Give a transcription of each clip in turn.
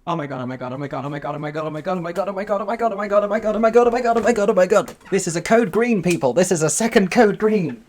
Oh my god, oh my god, oh my god, oh my god, oh my god, oh my god, oh my god, oh my god, oh my god, oh my god, oh my god, oh my god, oh my god, oh my god, oh my god. This is a code green, people. This is a second code green.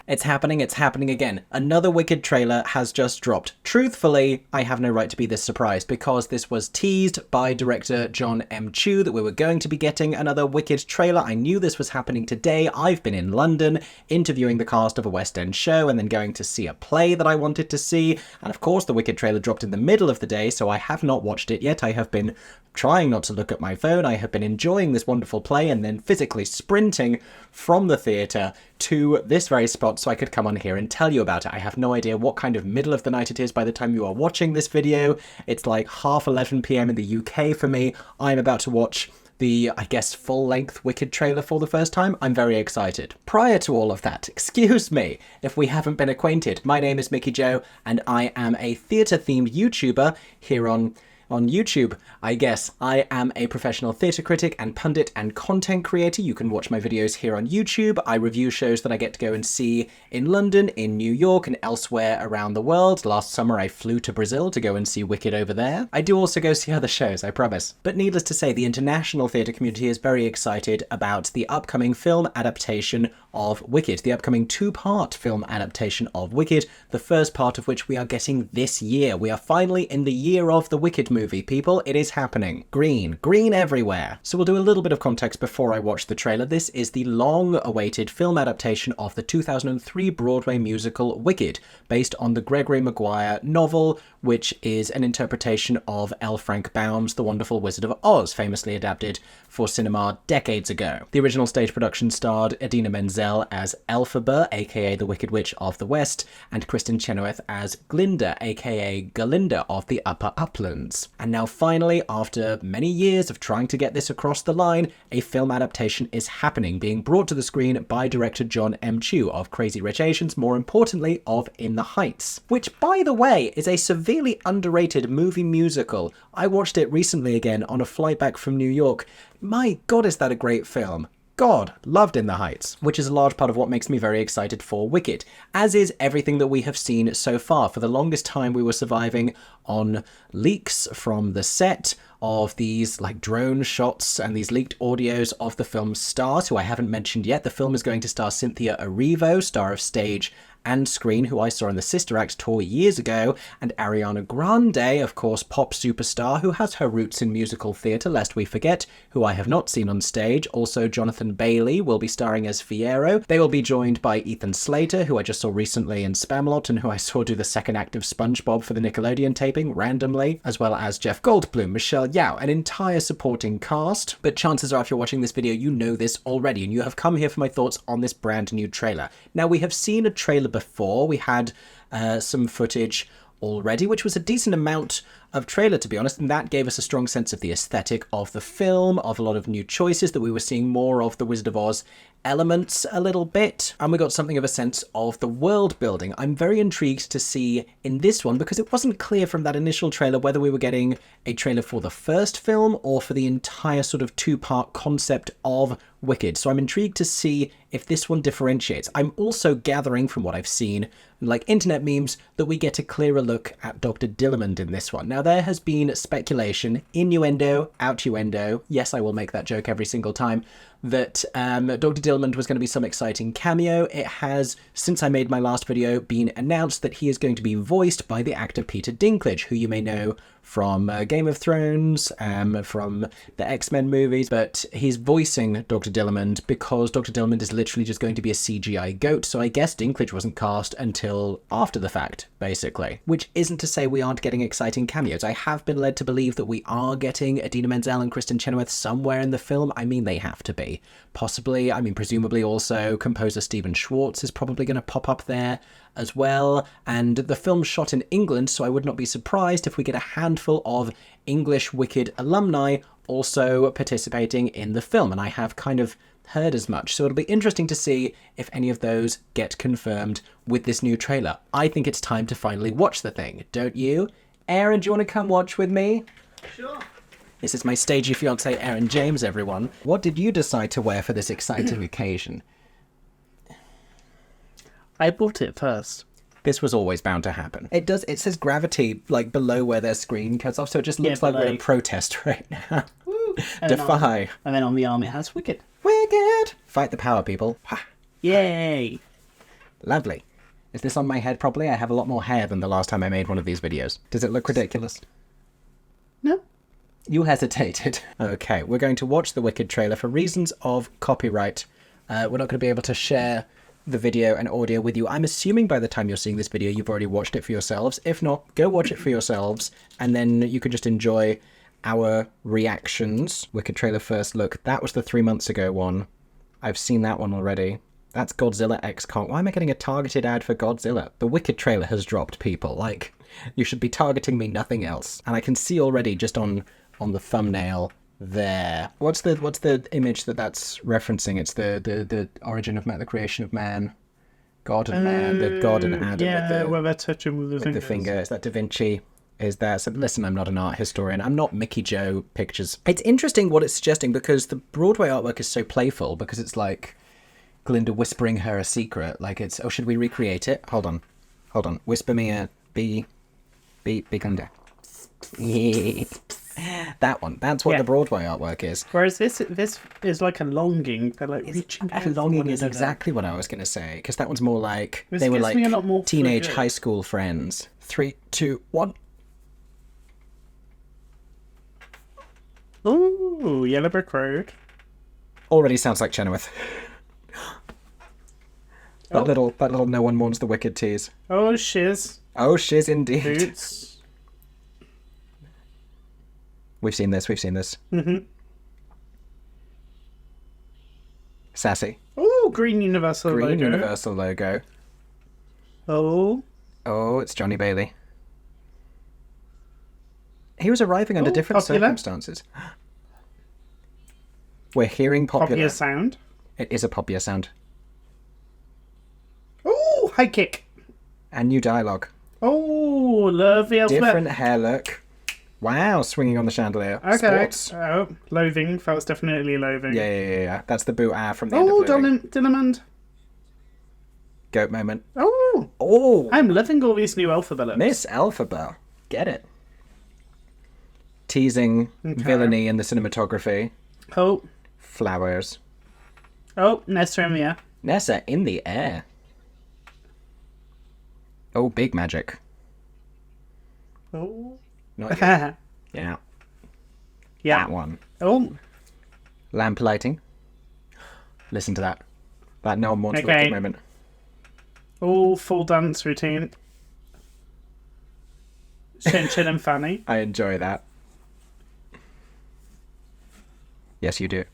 It's happening again. Another Wicked trailer has just dropped. Truthfully, I have no right to be this surprised because this was teased by director Jon M Chu that we were going to be getting another Wicked trailer. I knew this was happening today. I've been in London interviewing the cast of a West End show and then going to see a play that I wanted to see. And of course, the Wicked trailer dropped in the middle of the day, so I have not watched it yet. I have been trying not to look at my phone. I have been enjoying this wonderful play and then physically sprinting from the theatre to this very spot so I could come on here and tell you about it. I have no idea what kind of middle of the night it is by the time you are watching this video. It's like 11:30 p.m. in the UK for me. I'm about to watch the, I guess, full-length Wicked trailer for the first time. I'm very excited. Prior to all of that, excuse me if we haven't been acquainted. My name is Mickey Joe and I am a theatre-themed YouTuber here on YouTube, I guess. I am a professional theatre critic and pundit and content creator. You can watch my videos here on YouTube. I review shows that I get to go and see in London, in New York, and elsewhere around the world. Last summer I flew to Brazil to go and see Wicked over there. I do also go see other shows, I promise. But needless to say, the international theatre community is very excited about the upcoming film adaptation of Wicked, the upcoming two-part film adaptation of Wicked, the first part of which we are getting this year. We are finally in the year of the Wicked movie, people. It is happening. Green everywhere. So we'll do a little bit of context before I watch the trailer. This is the long-awaited film adaptation of the 2003 Broadway musical Wicked, based on the Gregory Maguire novel, which is an interpretation of L. Frank Baum's The Wonderful Wizard of Oz, famously adapted for cinema decades ago. The original stage production starred Idina Menzel as Elphaba, aka the Wicked Witch of the West, and Kristin Chenoweth as Glinda, aka Galinda of the Upper Uplands. And now finally, after many years of trying to get this across the line, a film adaptation is happening, being brought to the screen by director Jon M Chu of Crazy Rich Asians, more importantly of In the Heights, which, by the way, is a severely underrated movie musical. I watched it recently again on a flight back from New York. My God, is that a great film. God, loved In the Heights, which is a large part of what makes me very excited for Wicked, as is everything that we have seen so far. For the longest time, we were surviving on leaks from the set of these like drone shots and these leaked audios of the film's stars, who I haven't mentioned yet. The film is going to star Cynthia Erivo, star of stage and screen, who I saw in the Sister Act tour years ago, and Ariana Grande, of course, pop superstar, who has her roots in musical theatre, lest we forget, who I have not seen on stage. Also, Jonathan Bailey will be starring as Fiyero. They will be joined by Ethan Slater, who I just saw recently in Spamalot, and who I saw do the second act of SpongeBob for the Nickelodeon taping, randomly, as well as Jeff Goldblum, Michelle Yeoh, an entire supporting cast. But chances are, if you're watching this video, you know this already, and you have come here for my thoughts on this brand new trailer. Now, we have seen a trailer before. We had some footage already, which was a decent amount of trailer, to be honest, and that gave us a strong sense of the aesthetic of the film, of a lot of new choices, that we were seeing more of the Wizard of Oz elements a little bit, and we got something of a sense of the world building. I'm very intrigued to see in this one, because it wasn't clear from that initial trailer whether we were getting a trailer for the first film or for the entire sort of two-part concept of Wicked. So I'm intrigued to see if this one differentiates. I'm also gathering from what I've seen, like internet memes, that we get a clearer look at Doctor Dillamond in this one. Now, there has been speculation, innuendo, outuendo, yes, I will make that joke every single time, that Dr. Dillamond was going to be some exciting cameo. It has, since I made my last video, been announced that he is going to be voiced by the actor Peter Dinklage, who you may know from Game of Thrones, from the X-Men movies, but he's voicing Dr. Dillamond because Dr. Dillamond is literally just going to be a CGI goat, so I guess Dinklage wasn't cast until after the fact, basically. Which isn't to say we aren't getting exciting cameos. I have been led to believe that we are getting Idina Menzel and Kristin Chenoweth somewhere in the film. I mean, they have to be. Possibly, I mean, presumably also composer Stephen Schwartz is probably going to pop up there as well, and the film's shot in England, so I would not be surprised if we get a handful of English Wicked alumni also participating in the film, and I have kind of heard as much, so it'll be interesting to see if any of those get confirmed with this new trailer. I think it's time to finally watch the thing, don't you? Aeron, do you want to come watch with me? Sure. This is my stagey fiancé, Aeron James, everyone. What did you decide to wear for this exciting occasion? I bought it first. This was always bound to happen. It does. It says gravity like below where their screen cuts off, so it just looks like we're in protest right now. Defy. And then on the arm it has Wicked. Wicked. Fight the power, people. Yay. Lovely. Is this on my head properly? I have a lot more hair than the last time I made one of these videos. Does it look ridiculous? No. You hesitated. Okay, we're going to watch the Wicked trailer for reasons of copyright. We're not going to be able to share the video and audio with you. I'm assuming by the time you're seeing this video, you've already watched it for yourselves. If not, go watch it for yourselves, and then you can just enjoy our reactions. Wicked trailer first look. That was the 3 months ago one. I've seen that one already. That's Godzilla X Kong. Why am I getting a targeted ad for Godzilla? The Wicked trailer has dropped, people. Like, you should be targeting me, nothing else. And I can see already just on the thumbnail there. What's the image that's referencing? It's the origin of man, the creation of man, God and man, the God and Adam. Yeah, where they're touching with the finger. Is that Da Vinci? Is there? So listen, I'm not an art historian. I'm not Mickey Joe Pictures. It's interesting what it's suggesting because the Broadway artwork is so playful because it's like Glinda whispering her a secret. Like it's, oh, should we recreate it? Hold on. Whisper me a be Glinda. That one. That's what the Broadway artwork is. Whereas this is like a longing. They're like reaching out. Longing is exactly what I was going to say, because that one's more like This they were gives like me a lot more teenage frigid. high school friends. 3, 2, 1. Ooh, Yellow Brick Road. Already sounds like Chenoweth. That little no one mourns the wicked tease. Oh, shiz. Oh, shiz indeed. Boots. We've seen this. Mm-hmm. Sassy. Oh, Green Universal Green logo. Universal logo. Oh. Oh, it's Johnny Bailey. He was arriving under different popular. circumstances. We're hearing popular. Popular sound. It is a popular sound. Oh, high kick. And new dialogue. Oh, love the alphabet. Different hair look. Wow, swinging on the chandelier. Okay. Sports. Oh, loathing. Felt definitely loathing. Yeah. That's the boo from the end of Oh, Loathing. Dillamond. Goat moment. Oh, I'm loving all these new alphabet looks. Miss Elphaba. Get it. Teasing villainy in the cinematography. Oh, Flowers. Nessa in the air. Nessa in the air. Oh, big magic. Oh. Not yet. Yeah. Yeah. That one. Oh. Lamp lighting. Listen to that. That no one wants Okay. the moment. Oh, full dance routine. Chin and Fanny. I enjoy that. Yes, you do.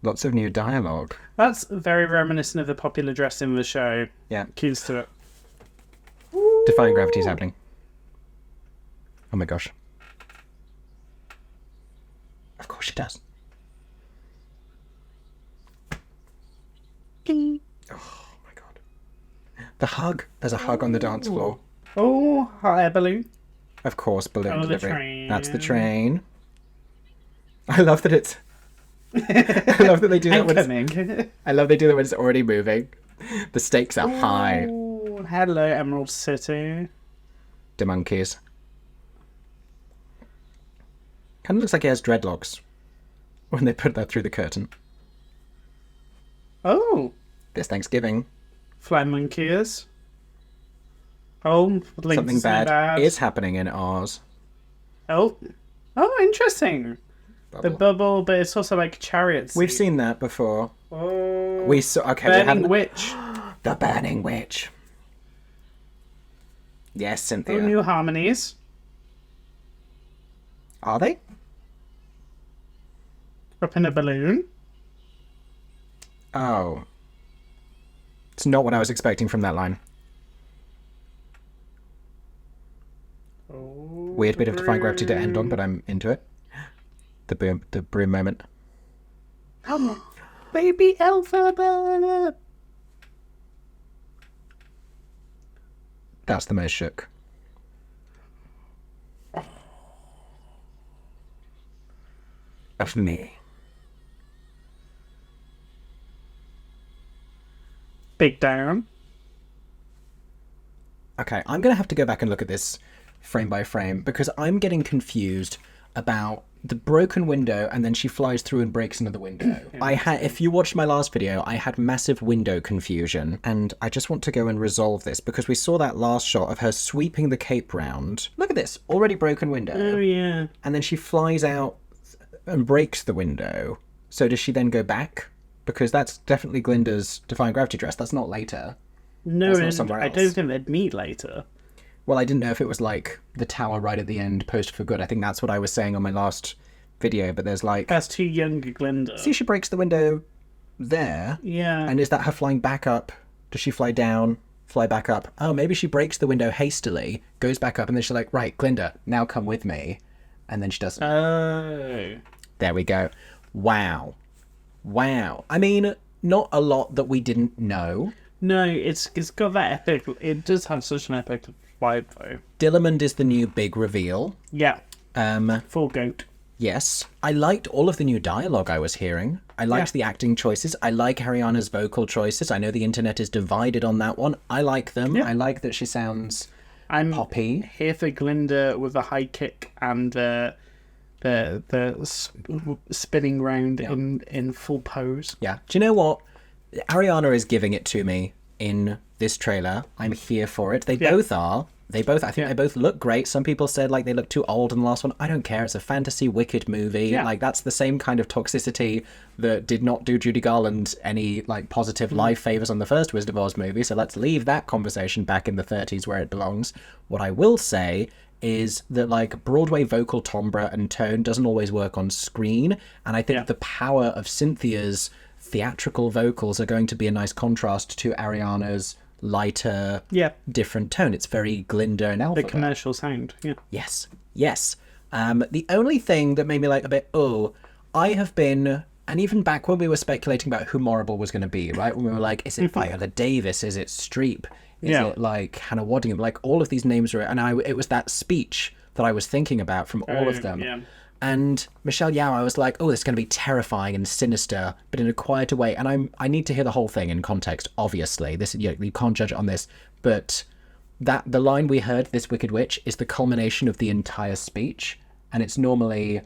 Lots of new dialogue. That's very reminiscent of the popular dress in the show. Yeah. Cues to it. Defying gravity is happening. Oh my gosh. Of course she does. Ding. Oh my god. The hug. There's a hug on the dance floor. Oh, hot air balloon. Of course, balloon Oh, the delivery. train. That's the train. I love that it's... I love that they do that when it's... I love they do that when it's already moving. The stakes are high. Oh, hello, Emerald City. The monkeys. Kind of looks like he has dreadlocks when they put that through the curtain. Oh, This Thanksgiving, fly monkeys. Oh, something bad is happening in Oz. Oh, interesting. The bubble, but it's also like chariots. We've seen that before. Oh, We saw. Okay, we Burning haven't. Witch. The Burning Witch. Yes, Cynthia. Oh, new harmonies. Are they? Up in a balloon. Oh. It's not what I was expecting from that line. Oh, Weird bit of Defying Gravity to end on, but I'm into it. The broom moment. Oh, baby Elphaba. That's the most shook. Of me. Big down. Okay, I'm going to have to go back and look at this frame by frame because I'm getting confused about the broken window and then she flies through and breaks another window. If you watched my last video, I had massive window confusion and I just want to go and resolve this because we saw that last shot of her sweeping the cape round. Look at this, already broken window. Oh, yeah. And then she flies out and breaks the window. So does she then go back? Because that's definitely Glinda's Defying Gravity dress. That's not later. No, That's not somewhere I else. don't think they'd meet later. Well, I didn't know if it was like the tower right at the end, posted for good. I think that's what I was saying on my last video, but there's like... That's too younger Glinda. See, she breaks the window there. Yeah. And is that her flying back up? Does she fly down, fly back up? Oh, maybe she breaks the window hastily, goes back up, and then she's like, right, Glinda, now come with me. And then she doesn't. Oh. There we go. Wow. I mean, not a lot that we didn't know. No, it's got that epic... It does have such an epic vibe, though. Dillamond is the new big reveal. Yeah. Full goat. Yes. I liked all of the new dialogue I was hearing. I liked the acting choices. I like Ariana's vocal choices. I know the internet is divided on that one. I like them. Yeah. I like that she sounds I'm poppy. here for Glinda with a high kick and the spinning round in full pose. Yeah. Do you know what? Ariana is giving it to me in this trailer. I'm here for it. They both are. I think they both look great. Some people said like they look too old in the last one. I don't care. It's a fantasy wicked movie. Yeah. Like that's the same kind of toxicity that did not do Judy Garland any like positive life favors on the first Wizard of Oz movie. So let's leave that conversation back in the 30s where it belongs. What I will say is that like Broadway vocal timbre and tone doesn't always work on screen. And I think the power of Cynthia's theatrical vocals are going to be a nice contrast to Ariana's lighter, different tone. It's very Glinda and Elphaba. The commercial sound, Yes. The only thing that made me like a bit, I have been, and even back when we were speculating about who Morrible was going to be, right? When we were like, is it Viola Davis? Is it Streep? Is it like Hannah Waddingham? Like all of these names were, and it was that speech that I was thinking about from all of them. Yeah. And Michelle Yeoh, I was like, oh, this is going to be terrifying and sinister, but in a quieter way. And I need to hear the whole thing in context, obviously. This you can't judge it on this. But the line we heard, this Wicked Witch, is the culmination of the entire speech. And it's normally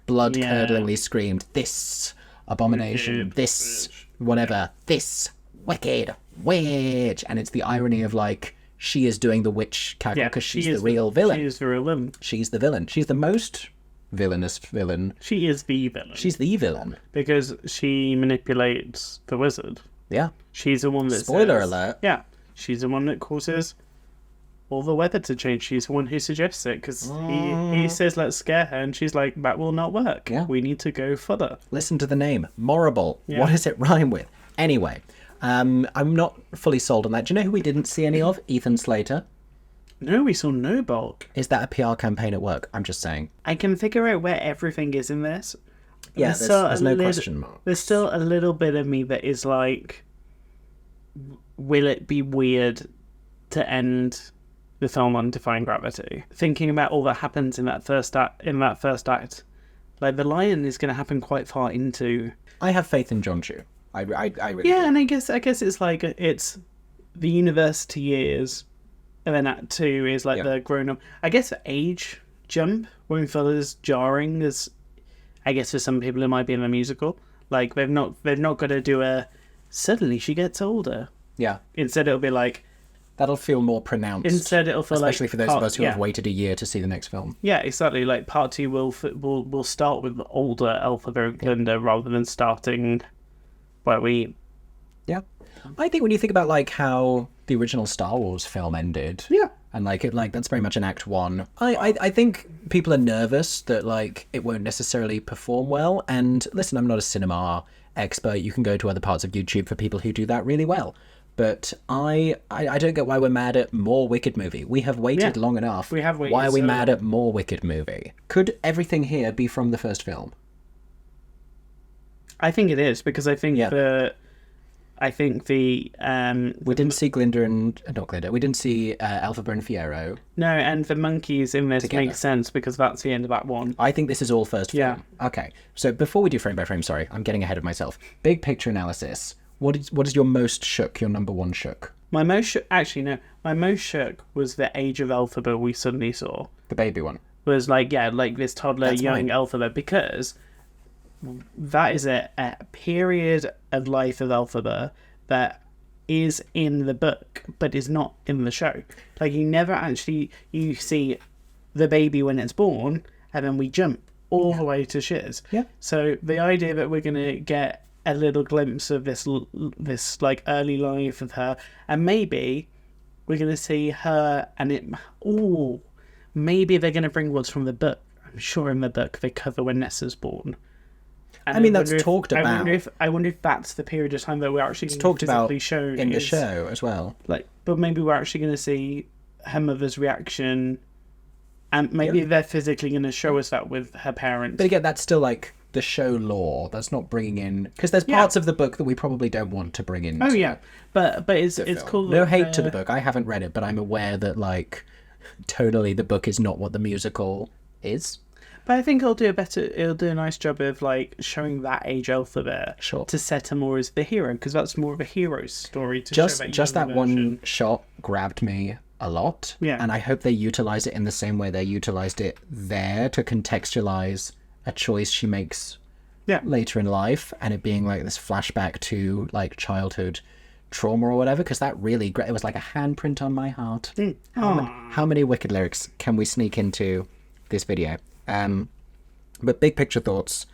blood-curdlingly screamed, this abomination, this whatever, this wicked witch. And it's the irony of, like, she is doing the witch cackle because she's the real villain. She is the real villain. She's the villain. She's the most villainous villain. She is the villain. She's the villain. Because she manipulates the wizard. Yeah. She's the one that Spoiler says, alert. Yeah. She's the one that causes all the weather to change. She's the one who suggests it. Because he says, let's scare her. And she's like, that will not work. Yeah. We need to go further. Listen to the name. Morrible. Yeah. What does it rhyme with? Anyway, I'm not fully sold on that. Do you know who we didn't see any of? Ethan Slater. No, we saw no bulk. Is that a PR campaign at work? I'm just saying. I can figure out where everything is in this. Yeah, there's no question mark. There's still a little bit of me that is like, will it be weird to end the film on Defying Gravity? Thinking about all that happens in that first act, like the lion is going to happen quite far into. I have faith in Jon Chu. I really do. And I guess it's like it's the university years. And then Act 2 is like the grown-up. I guess the age jump won't feel as jarring as, I guess for some people it might be in a musical. Like they've not got to do a suddenly she gets older. Yeah. Instead it'll be like that'll feel more pronounced. Instead it'll feel especially like for those of us who have waited a year to see the next film. Yeah, exactly. Like part 2 will start with the older Elphaba and Glinda rather than starting where we. Yeah. I think when you think about like how the original Star Wars film ended, and like that's very much an Act 1. I think people are nervous that like it won't necessarily perform well. And listen, I'm not a cinema expert. You can go to other parts of YouTube for people who do that really well. But I don't get why we're mad at more Wicked movie. We have waited long enough. We have waited. Why are we mad at more Wicked movie? Could everything here be from the first film? I think it is because I think the we didn't see Glinda and not Glinda. We didn't see Elphaba and Fiyero. No, and the monkeys in this together. makes sense because that's the end of Act 1. I think this is all first film. Yeah. Okay. So before we do frame by frame, sorry, I'm getting ahead of myself. Big picture analysis. What is your most shook? Your number one shook? My most shook, actually no, my most shook was the age of Elphaba we suddenly saw. The baby one. Was like this toddler young Elphaba, because that is a period of life of Elphaba that is in the book but is not in the show. Like you see the baby when it's born, and then we jump all the way to Shiz. Yeah. So the idea that we're gonna get a little glimpse of this like early life of her, and maybe we're gonna see her, and maybe they're gonna bring what's from the book. I'm sure in the book they cover when Nessa's born. And I mean, that's talked about. I wonder if that's the period of time that we're actually talked about shown in the show as well. Like, but maybe we're actually going to see her mother's reaction, and maybe they're physically going to show us that with her parents. But again, that's still like the show lore. That's not bringing in, because there's parts of the book that we probably don't want to bring in. Oh yeah, but it's cool. No hate to the book. I haven't read it, but I'm aware that like totally the book is not what the musical is. But I think it'll do a nice job of like showing that age Elphaba to set her more as the hero, because that's more of a hero story. Just that one shot grabbed me a lot, and I hope they utilize it in the same way they utilized it there to contextualize a choice she makes later in life, and it being like this flashback to like childhood trauma or whatever, because that really it was like a handprint on my heart. How many wicked lyrics can we sneak into this video? But big picture thoughts,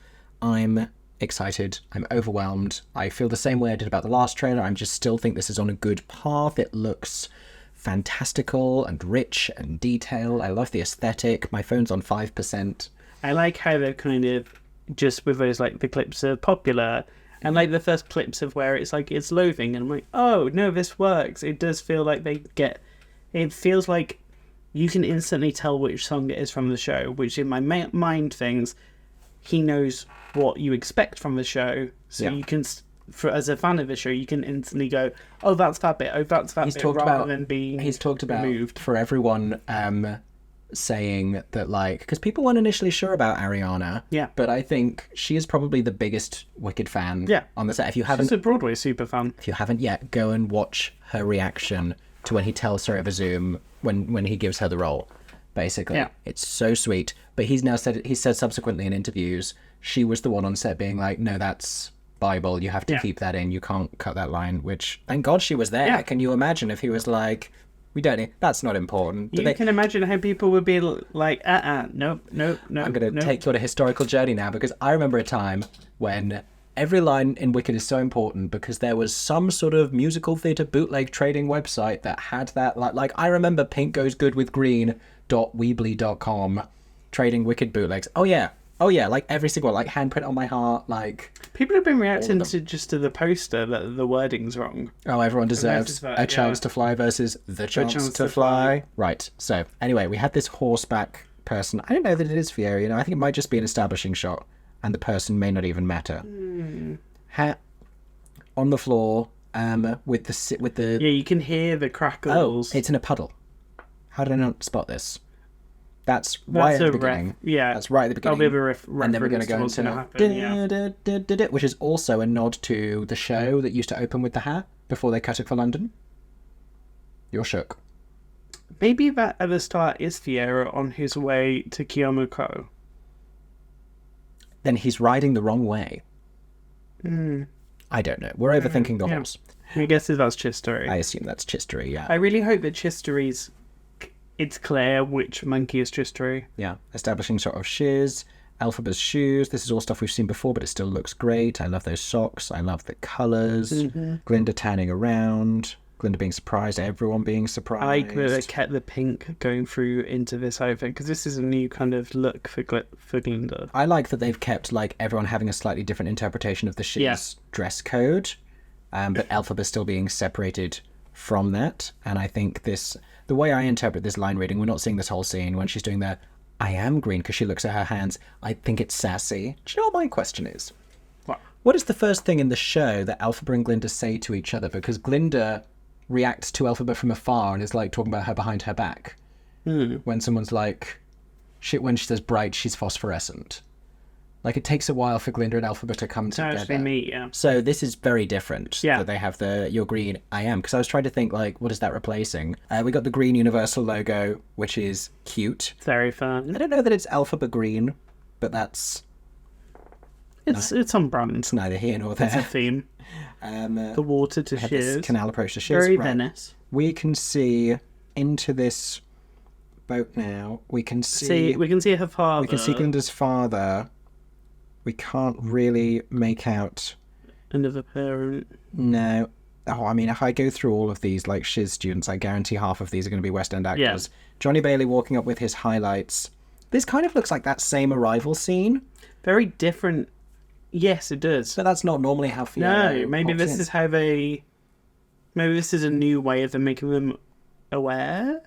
I'm excited, I'm overwhelmed. I feel the same way I did about the last trailer. I just still think this is on a good path. It looks fantastical and rich and detailed. I love the aesthetic. My phone's on 5%. I like how they're kind of just with those like the clips of Popular and like the first clips of where it's like it's loathing, and I'm like, oh no, this works. It does feel like it feels like you can instantly tell which song it is from the show, which in my mind things, he knows what you expect from the show. So you can, as a fan of the show, you can instantly go, oh, that's that bit. Oh, that's that bit. Rather than being He's talked about removed. For everyone saying that, like, because people weren't initially sure about Ariana. Yeah. But I think she is probably the biggest Wicked fan on the set. If you haven't, she's a Broadway super fan. If you haven't yet, go and watch her reaction to when he tells her over Zoom when he gives her the role. Basically, it's so sweet. But he said subsequently in interviews, she was the one on set being like, no, that's Bible, you have to keep that in, you can't cut that line. Which, thank God she was there. Can you imagine if he was like, we don't need, that's not important. You can imagine how people would be like, nope. I'm going to take you on a historical journey now, because I remember a time when every line in Wicked is so important, because there was some sort of musical theatre bootleg trading website that had that. Like I remember Pink Goes Good with Green.weebly.com trading Wicked bootlegs. Oh yeah, like every single, like Handprint on My Heart, like... People have been reacting to the poster that the wording's wrong. Oh, everyone deserves a chance to fly versus the chance to fly. Right, so anyway, we had this horseback person. I don't know that it is Fiyero, I think it might just be an establishing shot, and the person may not even matter. Hat on the floor, with the... Yeah, you can hear the crackles. Oh, it's in a puddle. How did I not spot this? That's right at the beginning. That's right at the beginning. That'll be a reference. And then we're going to go into which is also a nod to the show that used to open with the hat before they cut it for London. You're shook. Maybe that at the start is Fiyero on his way to Kiyomiko. Then he's riding the wrong way. I don't know. We're overthinking the horse. I guess that's Chistery. I assume that's Chistery, yeah. I really hope that Chistery's... It's clear which monkey is Chistery. Yeah. Establishing sort of Shiz, Elphaba's shoes. This is all stuff we've seen before, but it still looks great. I love those socks. I love the colours. Glinda tanning around. Glinda being surprised. Everyone being surprised. I like that they kept the pink going through into this outfit, because this is a new kind of look for Glinda. I like that they've kept like everyone having a slightly different interpretation of the Shiz dress code, but Elphaba still being separated from that. And I think the way I interpret this line reading, we're not seeing this whole scene when she's doing the I am green, because she looks at her hands. I think it's sassy. Do you know what my question is? What is the first thing in the show that Elphaba and Glinda say to each other? Because Glinda reacts to Elphaba from afar and is like talking about her behind her back. When someone's like, when she says bright, she's phosphorescent. Like, it takes a while for Glinda and Elphaba to come To together. actually meet, yeah. So this is very different. Yeah. That they have the You're Green, I Am. Because I was trying to think, like, what is that replacing? We got the green Universal logo, which is cute. Very fun. I don't know that it's Elphaba green, but that's... It's on brand. It's neither here nor It's a there. theme. The water to We have this shears. canal approach to shears. Very Right. Venice. We can see into this boat now. We can see... We can see her father. We can see Glinda's father. We can't really make out... Another parent. No. Oh, I mean, if I go through all of these, like, Shiz students, I guarantee half of these are going to be West End actors. Yeah. Johnny Bailey walking up with his highlights. This kind of looks like that same Arrival scene, Very different. Yes, it does. but that's not normally how Fiyero No, maybe pops this in. is how they... Maybe this is a new way of them making them aware?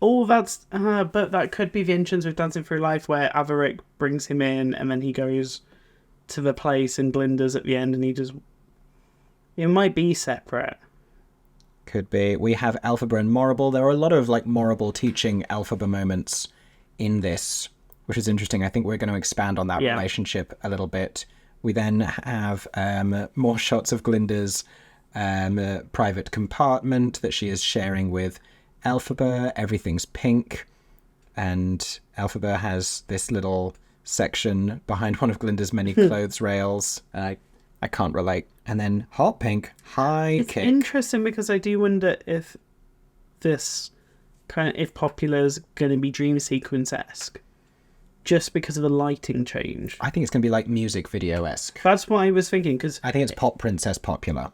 Oh, that's... but that could be the entrance with Dancing Through Life where Averick brings him in and then he goes to the place and Glinda's at the end and he just... It might be separate. Could be. We have Elphaba and Morrible. There are a lot of, like, Morrible teaching Elphaba moments in this, which is interesting. I think we're going to expand on that Yeah. relationship a little bit. We then have more shots of Glinda's private compartment that she is sharing with Elphaba. Everything's pink, and Elphaba has this little section behind one of Glinda's many clothes rails. I can't relate. And then hot pink, high It's kick. interesting because I do wonder if this if Popular's going to be dream sequence-esque just because of the lighting change. I think it's going to be like music video-esque. That's what I was thinking because I think it's Pop Princess Popular.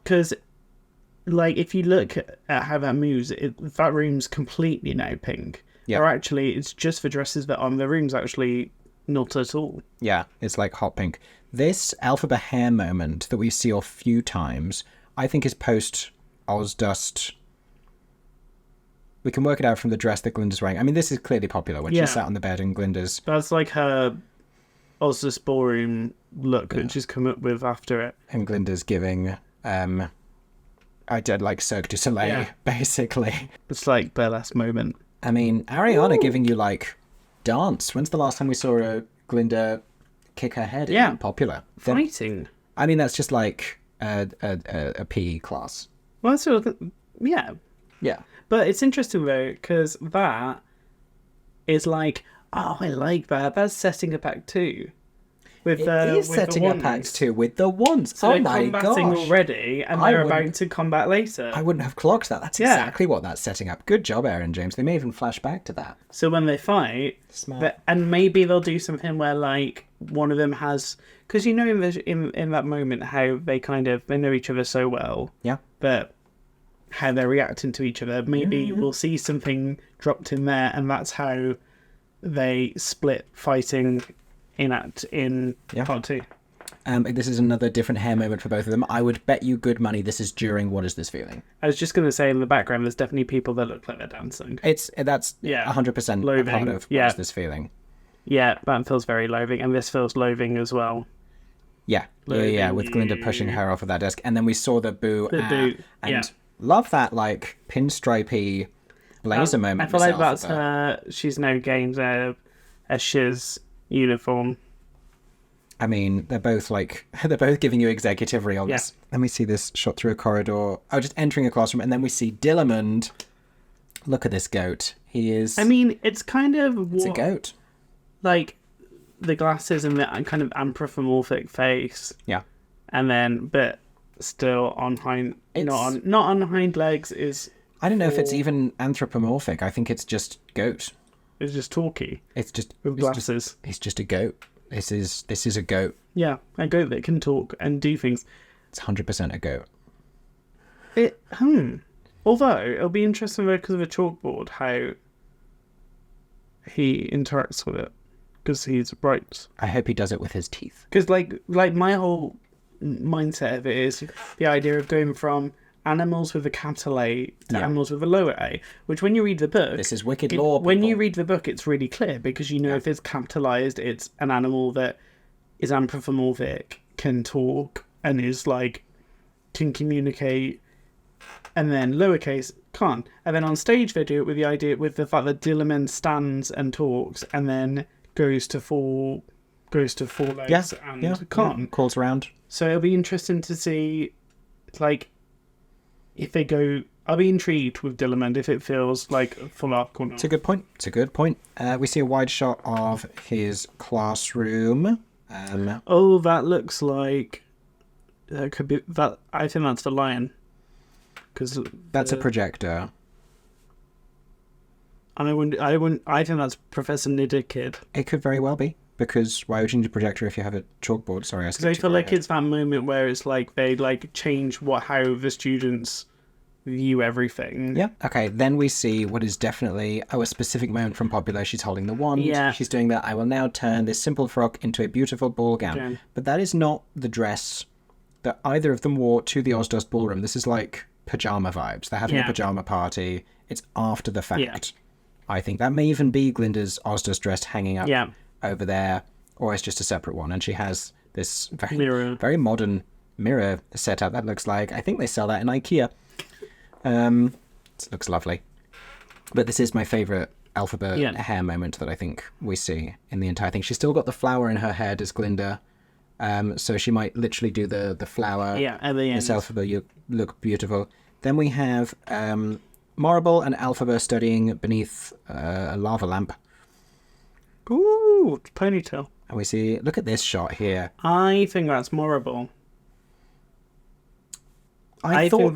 like if you look at how that moves, that room's completely now pink. Yeah. Or actually it's just the dresses that are on the room's actually not at all. Yeah, it's like hot pink. This Elphaba hair moment that we see a few times, I think is post Ozdust. We can work it out from the dress that Glinda's wearing. I mean, this is clearly Popular when Yeah. she's sat on the bed and Glinda's... That's like her Oz's ballroom look that she's come up with after it. And Glinda's giving... I did like Cirque du Soleil, Yeah. basically. It's like burlesque moment. I mean, Ariana giving you, like, dance. When's the last time we saw a Glinda kick her head in Popular? Fighting. I mean, that's just like a PE class. Well, so yeah. Yeah. But it's interesting though, because that is like, oh, I like that. That's setting up Act 2. With It the is setting up wands. Act 2 with the wands. So Oh they're my combating gosh. already, and I they're wouldn't- about to combat later. I wouldn't have clocked that. That's Yeah. exactly what that's setting up. Good job, Aeron James. They may even flash back to that. So when they fight, Smart. and maybe they'll do something where like one of them has, because you know in that moment how they know each other so well, Yeah. but how they're reacting to each other. Maybe we'll see something dropped in there, and that's how they split fighting in part 2. This is another different hair moment for both of them. I would bet you good money this is during What Is This Feeling? I was just going to say in the background, there's definitely people that look like they're dancing. That's Yeah. 100% a Loathing. part of What Yeah. Is This Feeling? Yeah, that feels very loathing, and this feels loathing as well. Yeah. Yeah, with Glinda pushing her off of that desk. And then we saw the boo. boo, And yeah. love that, like, pinstripey blazer moment. I feel like with that's Elphaba. her. She's now gained a Shiz uniform. I mean, they're both giving you executive reels. Yeah. Then we see this shot through a corridor. Oh, just entering a classroom, and then we see Dillamond. Look at this goat. He is. I mean, it's kind of it's a goat. like the glasses and the kind of anthropomorphic face, Yeah. and then but still on not on hind legs is. I don't know if it's even anthropomorphic. I think it's just goat. It's just talky It's just with glasses. It's just a goat. This is a goat. Yeah, a goat that can talk and do things. It's 100% a goat. Although it'll be interesting though because of the chalkboard how he interacts with it because he's right. I hope he does it with his teeth. Because like my whole mindset of it is the idea of going from animals with a capital A to animals with a lower A, which when you read the book... This is wicked law, When you people. read the book, it's really clear because you know if it's capitalized, it's an animal that is anthropomorphic, can talk, and is like, can communicate, and then lowercase, can't. And then on stage they do it with the fact that Dillamond stands and talks and then goes to full goes to four legs and can't. Calls around. So it'll be interesting to see, like, if they go. I'll be intrigued with Dillamond if it feels like a full arc or not. It's a good point. We see a wide shot of his classroom. That looks like that could be that. I think that's the lion, because that's a projector. And I think that's Professor Nidderkid. It could very well be, because why would you need a projector if you have a chalkboard? Sorry, I feel like it's that moment where it's like they like change how the students view everything. Yeah. Okay, then we see what is definitely a specific moment from Popular. She's holding the wand. Yeah. She's doing that. I will now turn this simple frock into a beautiful ball gown. Yeah. But that is not the dress that either of them wore to the Ozdust Ballroom. This is like pajama vibes. They're having a pajama party. It's after the fact. Yeah. I think that may even be Glinda's Ozdust dress hanging up over there, or it's just a separate one. And she has this very modern mirror setup that looks like, I think they sell that in IKEA. It looks lovely. But this is my favourite Elphaba hair moment that I think we see in the entire thing. She's still got the flower in her head as Glinda. So she might literally do the flower. Yeah, at the end. As Elphaba, you look beautiful. Then we have Morrible and Elphaba studying beneath a lava lamp. Ooh, ponytail. And we see, look at this shot here. I think that's Morrible. I thought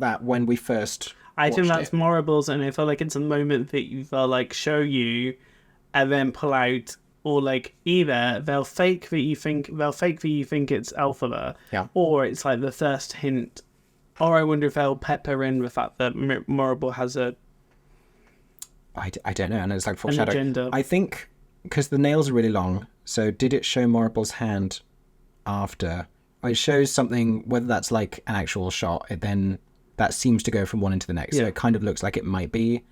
that when we first I think that's Morrible's, and I feel like it's a moment that they'll like show you and then pull out, or like either they'll fake that you think it's Elphaba, or it's like the first hint, or I wonder if they'll pepper in the fact that Morrible has a I don't know, and it's like foreshadowing. Agenda. I think because the nails are really long, so did it show Morrible's hand after? Or it shows something, whether that's like an actual shot, then that seems to go from one into the next. So it kind of looks like it might be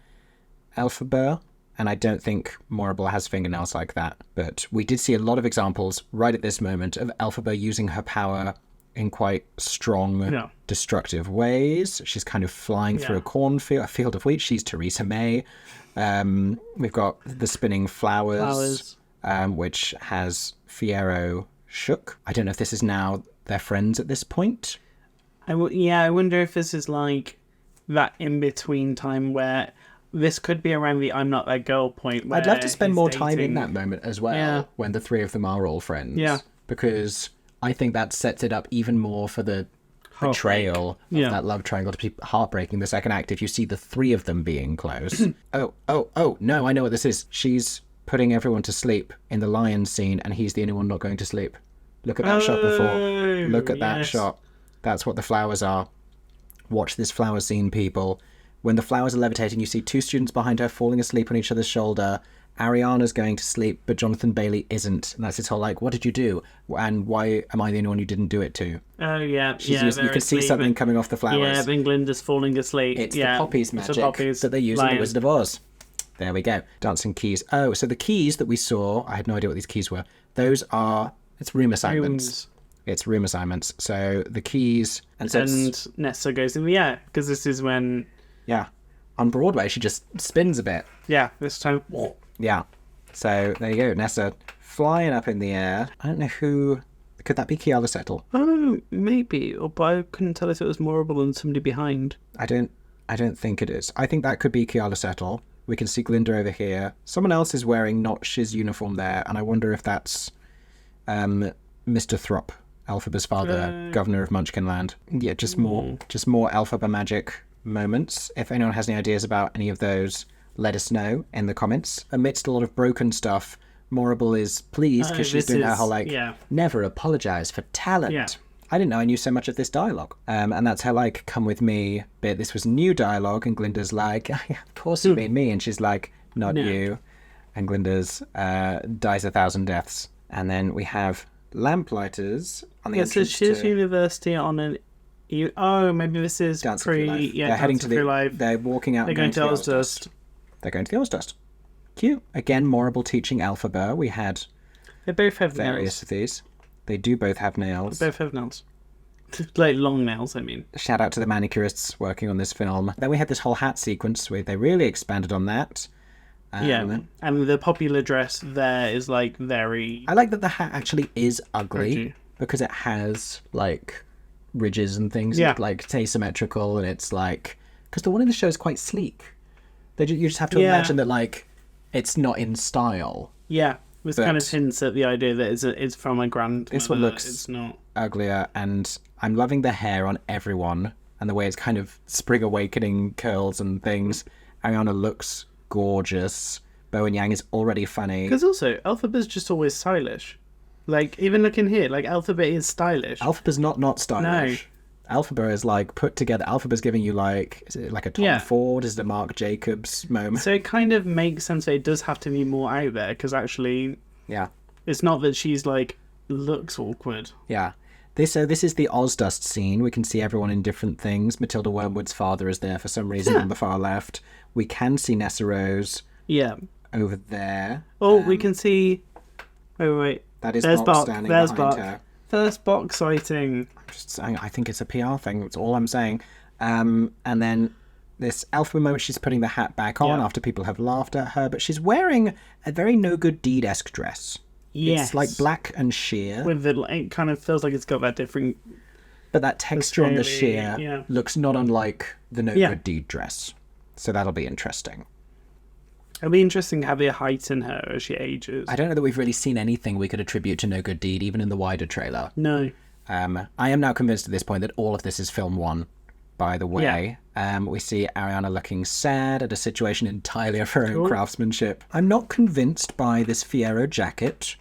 Elphaba, and I don't think Morrible has fingernails like that. But we did see a lot of examples right at this moment of Elphaba using her power in quite strong, destructive ways. She's kind of flying through a field of wheat. She's Theresa May. We've got the spinning flowers. Which has Fiyero shook. I don't know if this is now their friends at this point. I wonder if this is like that in-between time where this could be around the I'm not that girl point. Where I'd love to spend more time in that moment as well, when the three of them are all friends. Yeah. Because I think that sets it up even more for the betrayal of that love triangle to be heartbreaking the second act if you see the three of them being close. Oh, no, I know what this is. She's putting everyone to sleep in the lion scene, and he's the only one not going to sleep. Look at that shot before. Look at that shot. That's what the flowers are. Watch this flower scene, people. When the flowers are levitating, you see two students behind her falling asleep on each other's shoulder. Ariana's going to sleep, but Jonathan Bailey isn't. And that's his whole like, what did you do? And why am I the only one you didn't do it to? Oh, yeah. You can see something coming off the flowers. Yeah, then Glinda's falling asleep. It's the poppies magic that they use in The Wizard of Oz. There we go. Dancing keys. Oh, so the keys that we saw, I had no idea what these keys were. Those are, it's room assignments. It's room assignments. So the keys... And Nessa goes in the air, because this is when... Yeah. On Broadway, she just spins a bit. Yeah, this time... Yeah. So there you go. Nessa flying up in the air. I don't know who... Could that be Kiala Settle? Oh, maybe. But I couldn't tell if it was Morrible and somebody behind. I don't think it is. I think that could be Kiala Settle. We can see Glinda over here. Someone else is wearing Notch's uniform there, and I wonder if that's Mr. Throp, Elphaba's father, governor of Munchkinland. Yeah, just more Elphaba magic moments. If anyone has any ideas about any of those, let us know in the comments. Amidst a lot of broken stuff, Morrible is pleased because she's doing her whole never apologize for talent. Yeah. I didn't know I knew so much of this dialogue. And that's her come with me bit. This was new dialogue, and Glinda's like, of course you mean me. And she's like, not you. And Glinda's dies 1,000 deaths. And then we have lamplighters on the entrance so she's university on an... Oh, maybe this is pre... Yeah, they're heading to the... They're walking out. They're going to Ozdust. They're going to the Ozdust. Cute. Again, Morrible teaching Elphaba. We had... They both have various of these. They do both have nails. They both have nails. Like long nails, I mean. Shout out to the manicurists working on this film. Then we had this whole hat sequence where they really expanded on that. And the popular dress there is like very... I like that the hat actually is ugly Edgy. because it has like ridges and things. Yeah. Like it's asymmetrical and it's like... Because the one in the show is quite sleek. You just have to imagine that like it's not in style. Yeah. This But- kind of hints at the idea that it's from a grandmother. This one looks It's not... uglier, and I'm loving the hair on everyone and the way it's kind of spring awakening curls and things. Ariana looks gorgeous. Bo and Yang is already funny. Because also, Elphaba's just always stylish. Like, even looking here, like, Elphaba is stylish. Elphaba's not stylish. Elphaba is like put together. Elphaba's giving you like, is it like a Tom Ford? Is it a Marc Jacobs moment? So it kind of makes sense that it does have to be more out there, because actually, it's not that she's like, looks awkward. Yeah. This is the Ozdust scene. We can see everyone in different things. Matilda Wormwood's father is there for some reason on the far left. We can see Nessa Rose over there. Oh, we can see... Wait. That is There's Bok standing behind Bok. her. First Bok sighting. I'm just saying, I think it's a PR thing. That's all I'm saying. And then this Elphaba moment, she's putting the hat back on after people have laughed at her, but she's wearing a very No Good Deed-esque dress. Yes. It's like black and sheer. With the, it kind of feels like it's got that different... But that texture on the sheer yeah. looks not unlike the No Good Deed dress. So that'll be interesting. It'll be interesting how they heighten her as she ages. I don't know that we've really seen anything we could attribute to No Good Deed, even in the wider trailer. No. I am now convinced at this point that all of this is film one, by the way. We see Ariana looking sad at a situation entirely of her own craftsmanship. I'm not convinced by this Fiyero jacket.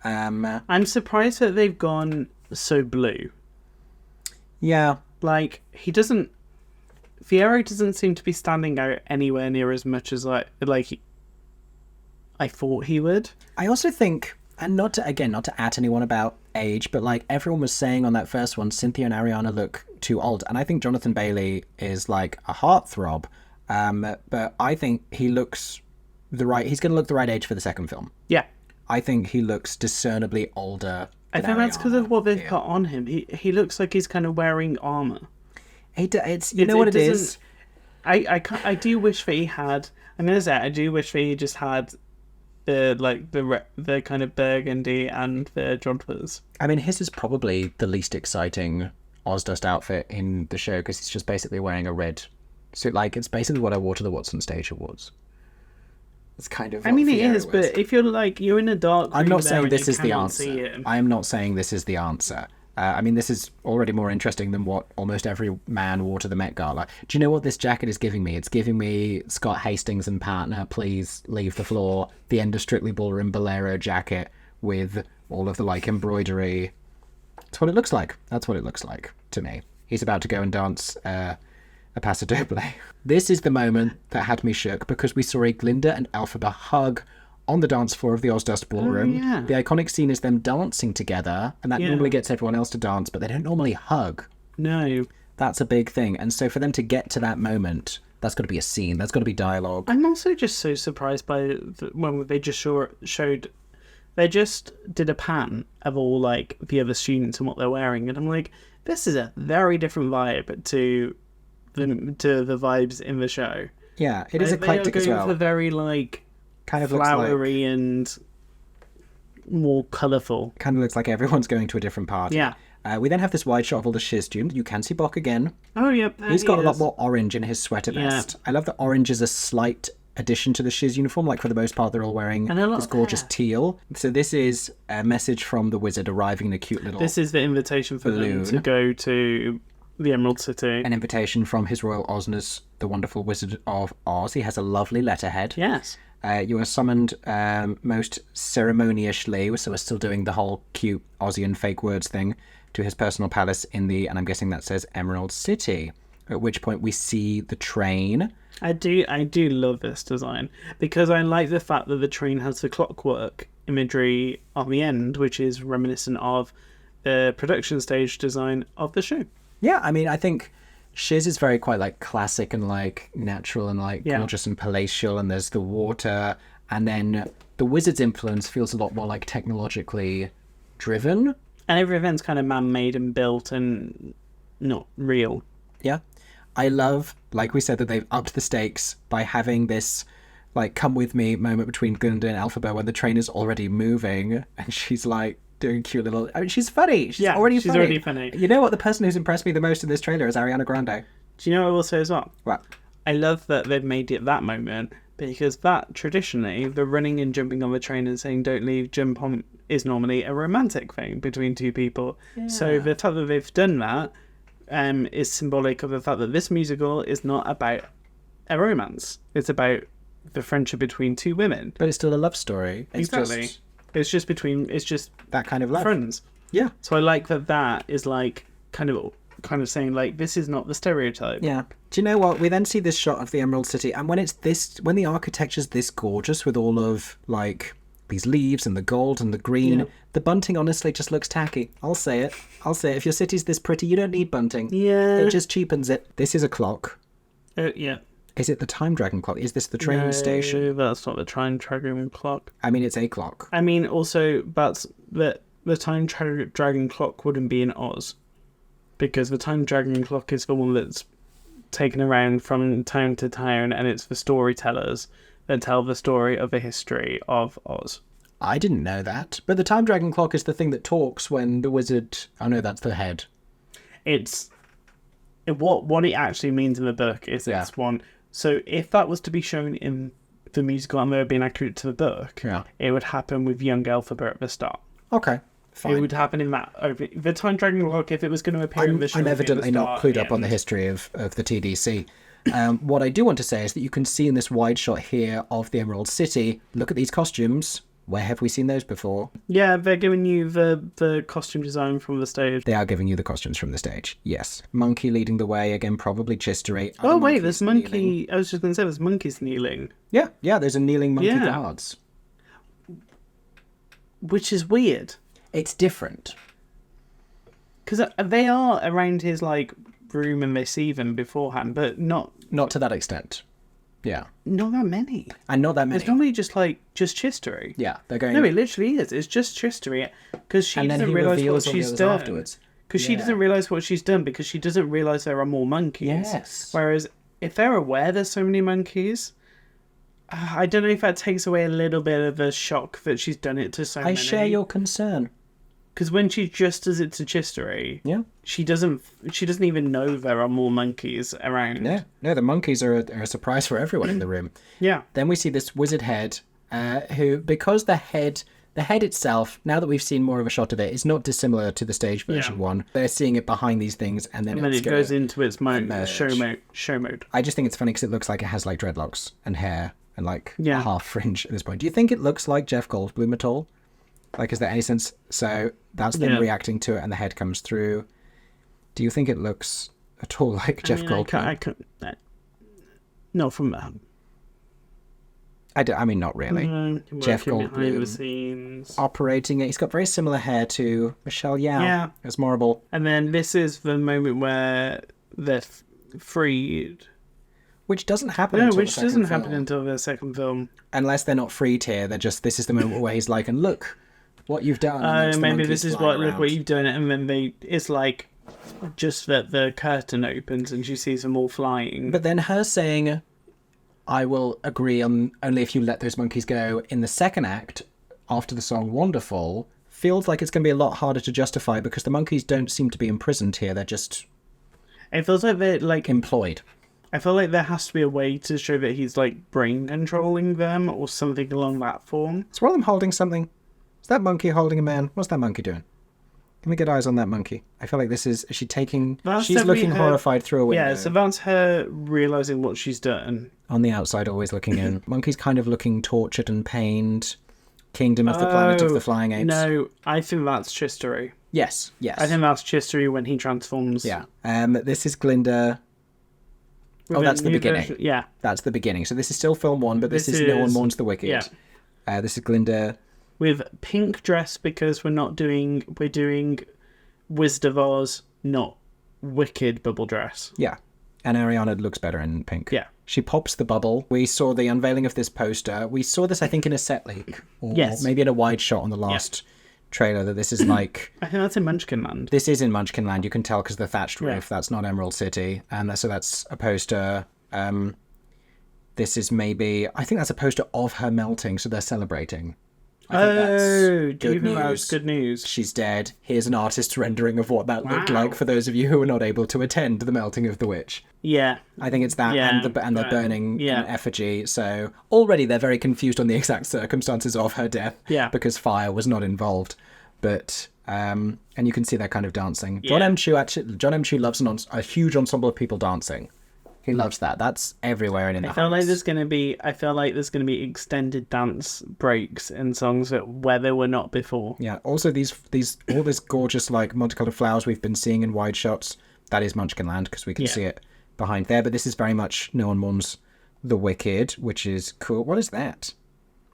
I'm surprised that they've gone so blue. Yeah. Like, he doesn't... Fiyero doesn't seem to be standing out anywhere near as much as I thought he would. I also think, and not to at anyone about age, but like everyone was saying on that first one, Cynthia and Ariana look too old. And I think Jonathan Bailey is like a heartthrob. But I think he's going to look the right age for the second film. Yeah. I think he looks discernibly older. I think that's because of what they've put on him. He looks like he's kind of wearing armor. You know what it is? I do wish that he had. I'm gonna say I do wish that he just had the kind of burgundy and the jumpers. I mean, his is probably the least exciting Ozdust outfit in the show because he's just basically wearing a red suit. Like it's basically what I wore to the Watson Stage Awards. It's kind of. I mean, it Fiyero is, but if you're in a dark, I'm not saying this is the answer. I am not saying this is the answer. I mean, this is already more interesting than what almost every man wore to the Met Gala. Do you know what this jacket is giving me? It's giving me Scott Hastings and partner, please leave the floor. The end of Strictly Ballroom bolero jacket with all of the like embroidery. That's what it looks like. That's what it looks like to me. He's about to go and dance a Paso Doble. This is the moment that had me shook because we saw a Glinda and Elphaba hug on the dance floor of the Ozdust Ballroom. Oh, yeah. The iconic scene is them dancing together, and that normally gets everyone else to dance, but they don't normally hug. No. That's a big thing. And so for them to get to that moment, that's got to be a scene. That's got to be dialogue. I'm also just so surprised by when they just showed... They just did a pan of all, like, the other students and what they're wearing, and I'm like, this is a very different vibe to the vibes in the show. Yeah, it is eclectic as well. They are going for very, like... Kind of flowery and more colourful. Kind of looks like everyone's going to a different party. Yeah. We then have this wide shot of all the shiz students. You can see Bok again. Oh, yeah. He's got a lot more orange in his sweater vest. I love that orange is a slight addition to the shiz uniform. Like, for the most part, they're all wearing this gorgeous teal. So this is a message from the wizard arriving in a cute little This is the invitation for them to go to the Emerald City. An invitation from His Royal Osness, the wonderful Wizard of Oz. He has a lovely letterhead. Yes. You are summoned most ceremoniously, so we're still doing the whole cute Ozian fake words thing, to his personal palace in the, and I'm guessing that says Emerald City, at which point we see the train. I do love this design, because I like the fact that the train has the clockwork imagery on the end, which is reminiscent of the production stage design of the show. Yeah, I mean, I think... Shiz is very quite like classic and like natural and like gorgeous and palatial, and there's the water, and then the wizard's influence feels a lot more like technologically driven. And every event's kind of man-made and built and not real. Yeah. I love, like we said, that they've upped the stakes by having this like come with me moment between Glinda and Elphaba when the train is already moving and she's like doing cute little... I mean, she's funny. She's already funny. You know what? The person who's impressed me the most in this trailer is Ariana Grande. Do you know what I will say as well? What? I love that they've made it that moment, because that, traditionally, the running and jumping on the train and saying don't leave, jump on, is normally a romantic thing between two people. Yeah. So the fact that they've done that is symbolic of the fact that this musical is not about a romance. It's about the friendship between two women. But it's still a love story. Exactly. It's just that kind of love. Friends. Yeah. So I like that is like kind of saying like this is not the stereotype. Yeah. Do you know what? We then see this shot of the Emerald City, and when the architecture's this gorgeous with all of like these leaves and the gold and the green, the bunting honestly just looks tacky. I'll say it. If your city's this pretty, you don't need bunting. Yeah. It just cheapens it. This is a clock. Yeah. Is it the time dragon clock? Is this the train station? That's not the time dragon clock. I mean, it's a clock. I mean, also, but the time dragon clock wouldn't be in Oz, because the time dragon clock is the one that's taken around from town to town, and it's the storytellers that tell the story of the history of Oz. I didn't know that. But the time dragon clock is the thing that talks when the wizard... Oh no, that's the head. It's... What it actually means in the book is it's one... So if that was to be shown in the musical and they were being accurate to the book, it would happen with young Elphaba at the start. Okay, fine. It would happen in that... The time dragon clock, if it was going to appear in the show... I'm evidently not clued up on the history of the TDC. What I do want to say is that you can see in this wide shot here of the Emerald City, look at these costumes. Where have we seen those before? Yeah, they're giving you the costume design from the stage. They are giving you the costumes from the stage, yes. Monkey leading the way, again, probably Chistery. Oh, wait, there's monkey... Kneeling. I was just going to say, there's monkeys kneeling. Yeah, there's a kneeling monkey guards. Which is weird. It's different. Because they are around his, like, room and they see them beforehand, but not... Not to that extent. Yeah. Not that many. And not that many. It's normally just Chistery. Yeah, they're going... No, it literally is. It's just Chistery. Because she doesn't realise what she's done. Afterwards. Because she doesn't realise what she's done, because she doesn't realise there are more monkeys. Yes. Whereas, if they're aware there's so many monkeys, I don't know if that takes away a little bit of the shock that she's done it to so many. I share your concern. Because when she just does it to Chistery, she doesn't even know there are more monkeys around. No, the monkeys are a surprise for everyone in the room. Yeah. Then we see this wizard head, who, because the head itself, now that we've seen more of a shot of it, is not dissimilar to the stage version one. They're seeing it behind these things, and then it goes into its show mode. I just think it's funny because it looks like it has like dreadlocks and hair and like a half fringe at this point. Do you think it looks like Jeff Goldblum at all? Like, is there any sense? So that's them reacting to it, and the head comes through. Do you think it looks at all like Jeff Goldblum? Not from that. I mean, not really. Jeff Goldblum operating it. He's got very similar hair to Michelle Yeoh as Morrible. And then this is the moment where they're freed. Which doesn't happen until the second film. Unless they're not freed here. They're just, this is the moment where he's like, and look what you've done. Maybe this is look what you've done. And then it's like, just that the curtain opens and she sees them all flying. But then her saying, I will agree on only if you let those monkeys go in the second act, after the song Wonderful, feels like it's going to be a lot harder to justify because the monkeys don't seem to be imprisoned here. They're just... It feels like they're like... employed. I feel like there has to be a way to show that he's like brain controlling them or something along that form. Is one of them holding something? Is that monkey holding a man? What's that monkey doing? Can we get eyes on that monkey? I feel like this is she taking... she's looking horrified through a window. Yeah, so that's her realising what she's done. On the outside, always looking in. Monkey's kind of looking tortured and pained. Kingdom of the Planet of the Flying Apes. No, I think that's Chistery. Yes. I think that's Chistery when he transforms. Yeah. This is Glinda... Oh, that's the beginning. Yeah. That's the beginning. So this is still film one, but this is No One Mourns the Wicked. Yeah. This is Glinda... with pink dress because we're doing Wizard of Oz, not Wicked bubble dress. Yeah. And Ariana looks better in pink. Yeah. She pops the bubble. We saw the unveiling of this poster. We saw this, I think, in a set leak. Or maybe in a wide shot on the last trailer that this is like... I think that's in Munchkinland. This is in Munchkinland. You can tell because the thatched roof. That's not Emerald City. And so that's a poster. This is maybe, I think that's a poster of her melting, so they're celebrating. I think that's do you think that's good news? She's dead. Here's an artist's rendering of what that looked like for those of you who were not able to attend the melting of the witch. Yeah. I think it's that, and they're burning an effigy. So already they're very confused on the exact circumstances of her death. Yeah. Because fire was not involved. But and you can see they're kind of dancing. Yeah. Jon M Chu loves a huge ensemble of people dancing. He loves that. That's everywhere and in the house. I feel like there's gonna be extended dance breaks in songs where there were not before. Yeah. Also, all this gorgeous like multicolored flowers we've been seeing in wide shots. That is Munchkinland because we can see it behind there. But this is very much No One Mourns the Wicked, which is cool. What is that?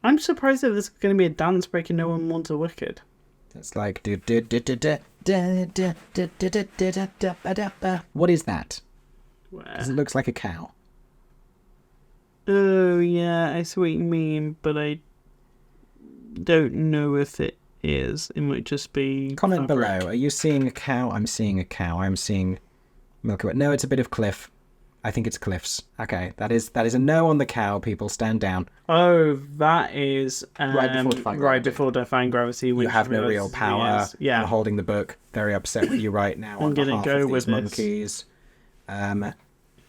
I'm surprised that there's going to be a dance break in No One Mourns the Wicked. It's like what is that? Because it looks like a cow. Oh, yeah, I see what you mean, but I don't know if it is. It might just be... Comment below. Are you seeing a cow? I'm seeing a cow. I'm seeing Milky Way. No, it's a bit of cliff. I think it's cliffs. Okay, that is a no on the cow, people. Stand down. Oh, that is... right before Defying Gravity. You have no real power. Yeah. I'm holding the book. Very upset with you right now. I'm going to go with monkeys.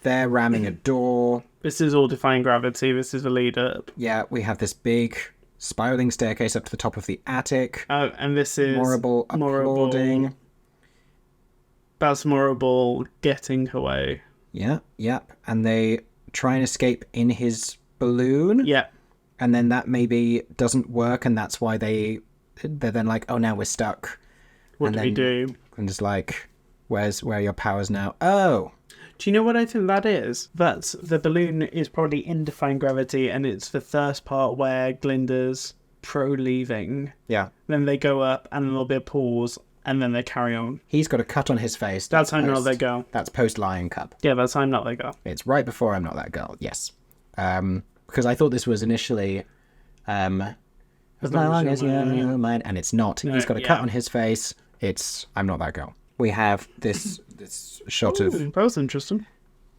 They're ramming a door. This is all Defying Gravity. This is the lead up. Yeah, we have this big spiraling staircase up to the top of the attic. Oh, and this is Morrible applauding. That's Morrible getting away. Yeah, yep. And they try and escape in his balloon. Yeah. And then that maybe doesn't work, and that's why they're then like, oh, now we're stuck. What do we do? And it's like, where are your powers now? Oh. Do you know what I think that is? That's the balloon is probably in Defying Gravity, and it's the first part where Glinda's pro-leaving. Yeah. Then they go up, and a little bit of pause, and then they carry on. He's got a cut on his face. That's I'm Not That Girl. That's post Lion Cub. Yeah, that's I'm Not That Girl. It's right before I'm Not That Girl, yes. Because I thought this was initially... as long as you're mine, and it's not. No, he's got a cut on his face. It's I'm Not That Girl. We have this shot of... That was interesting.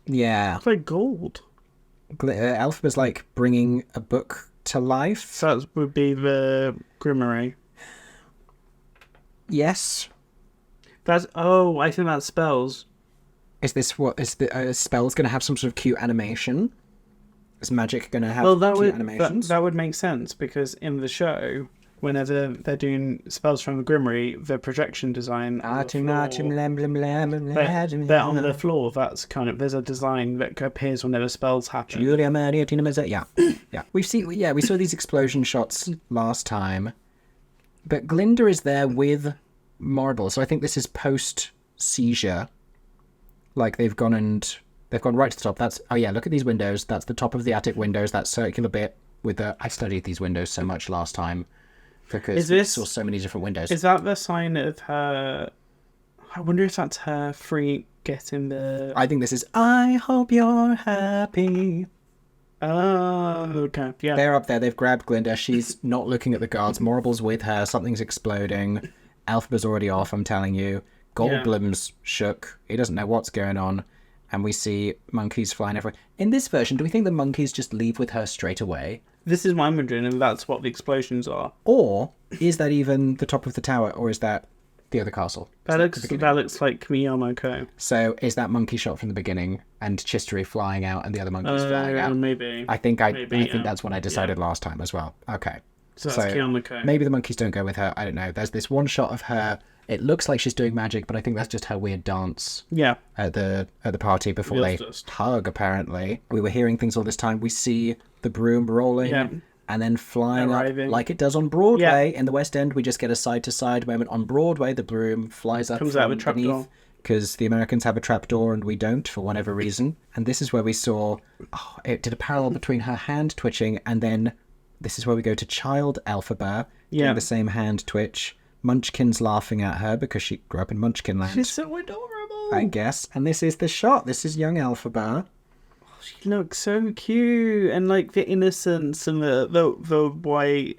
Yeah. It's like gold. Elphaba's like bringing a book to life. So that would be the Grimoire. Yes. I think that's spells. Is the spell's going to have some sort of cute animation? Is magic going to have cute animations? That would make sense, because in the show, whenever they're doing spells from the Grimoire, the projection design they're on the floor. That's kind of, there's a design that appears whenever spells happen. Yeah. We saw these explosion shots last time, but Glinda is there with Morrible, so I think this is post seizure. Like they've gone right to the top. Look at these windows. That's the top of the attic windows. That circular bit with the. I studied these windows so much last time because we saw so many different windows. Is that the sign of her? I wonder if that's her getting the. I think this is. I hope you're happy. Oh, okay. Yeah. They're up there. They've grabbed Glinda. She's not looking at the guards. Morrible's with her. Something's exploding. Elphaba's already off. I'm telling you. Goldblum's shook. He doesn't know what's going on. And we see monkeys flying everywhere. In this version, do we think the monkeys just leave with her straight away? This is what I'm wondering, and that's what the explosions are. Or is that even the top of the tower, or is that the other castle? That looks like Miyamoko. So is that monkey shot from the beginning, and Chistery flying out, and the other monkeys flying out? Maybe. I think that's what I decided last time as well. Okay. So that's Miyamoko. Maybe the monkeys don't go with her. I don't know. There's this one shot of her. It looks like she's doing magic, but I think that's just her weird dance. Yeah. At the party before they hug, apparently. We were hearing things all this time. We see the broom rolling and then flying up like it does on Broadway. In the West End, we just get a side-to-side moment. On Broadway, the broom flies up. Comes out of a trapdoor. Because the Americans have a trapdoor and we don't, for whatever reason. And this is where we saw... it did a parallel between her hand twitching and then... This is where we go to child Elphaba doing the same hand twitch. Munchkin's laughing at her because she grew up in Munchkinland. She's so adorable. I guess. And this is the shot. This is young Elphaba. She looks so cute. And like the innocence and the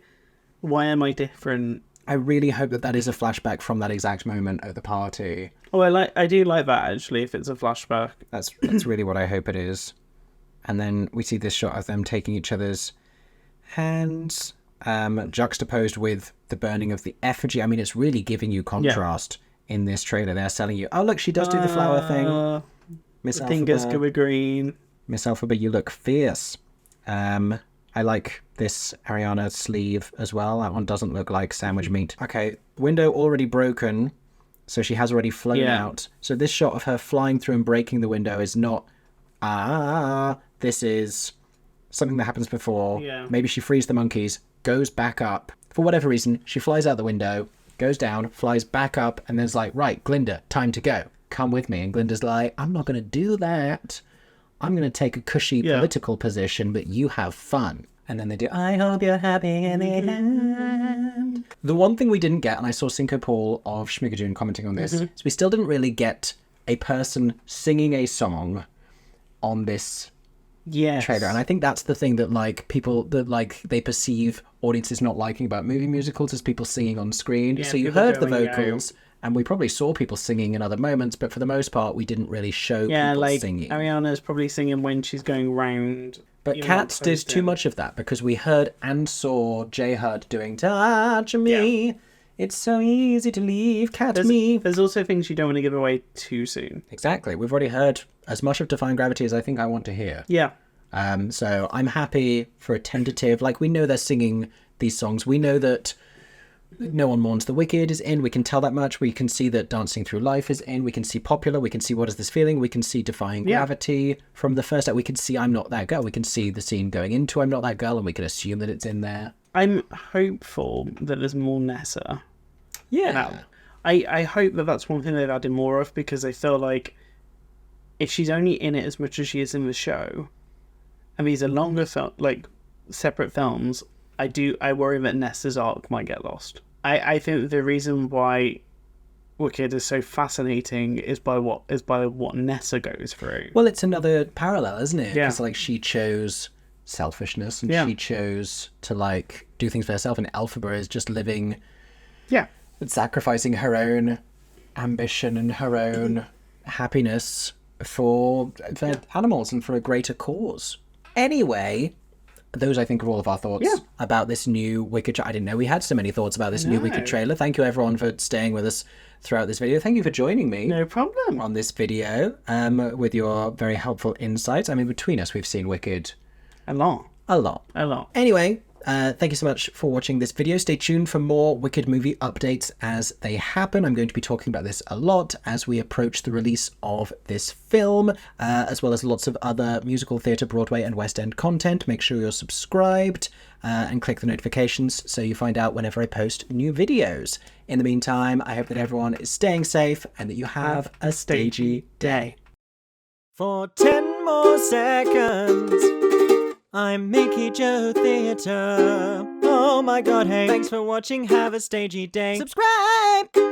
why am I different? I really hope that is a flashback from that exact moment at the party. Oh, I do like that actually, if it's a flashback. That's really what I hope it is. And then we see this shot of them taking each other's hands, juxtaposed with the burning of the effigy. I mean, it's really giving you contrast in this trailer. They're selling you, oh, look, she does do the flower thing. Miss I think it's go green. Miss Elphaba, you look fierce. I like this Ariana sleeve as well. That one doesn't look like sandwich meat. Okay, window already broken, so she has already flown out. So this shot of her flying through and breaking the window is not, this is something that happens before. Yeah. Maybe she frees the monkeys, goes back up. For whatever reason, she flies out the window, goes down, flies back up, and then's like, right, Glinda, time to go. Come with me. And Glinda's like, I'm not going to do that. I'm going to take a cushy political position, but you have fun. And then they do, I hope you're happy in the end. The one thing we didn't get, and I saw Cinco Paul of Schmigadoon commenting on this, is we still didn't really get a person singing a song on this trailer. And I think that's the thing that, like, people, that, like, they perceive audiences not liking about movie musicals is people singing on screen. Yeah, so you heard the vocals. And we probably saw people singing in other moments, but for the most part, we didn't really show people singing. Ariana's probably singing when she's going round. But Cats did too much of that, because we heard and saw J Hud doing Touch Me. Yeah. It's so easy to leave, me. There's also things you don't want to give away too soon. Exactly. We've already heard as much of Defying Gravity as I think I want to hear. Yeah. So I'm happy for a tentative. Like, we know they're singing these songs. We know that No One Mourns the Wicked is in. We can tell that much. We can see that Dancing Through Life is in. We can see Popular. We can see What Is This Feeling. We can see Defying Gravity from the first act. We can see I'm Not That Girl. We can see the scene going into I'm Not That Girl, and we can assume that it's in there. I'm hopeful that there's more Nessa. Yeah. Now, I hope that that's one thing they've added more of, because I feel like if she's only in it as much as she is in the show, and these are longer, separate films, I worry that Nessa's arc might get lost. I think the reason why Wicked is so fascinating is by what Nessa goes through. Well, it's another parallel, isn't it? Yeah. Because, like, she chose selfishness, and she chose to, like, do things for herself, and Elphaba is just living... Yeah. Sacrificing her own ambition and her own happiness for animals and for a greater cause. Anyway... Those, I think, are all of our thoughts about this new Wicked... I didn't know we had so many thoughts about this new Wicked trailer. Thank you, everyone, for staying with us throughout this video. Thank you for joining me. No problem. On this video, with your very helpful insights. I mean, between us, we've seen Wicked... A lot. Anyway, thank you so much for watching this video. Stay tuned for more Wicked movie updates as they happen. I'm going to be talking about this a lot as we approach the release of this film, as well as lots of other musical theatre, Broadway and West End content. Make sure you're subscribed and click the notifications so you find out whenever I post new videos. In the meantime, I hope that everyone is staying safe and that you have a stagey day. For 10 more seconds, I'm Mickey Joe Theatre. Oh my god, hey. Thanks for watching. Have a stagey day. Subscribe!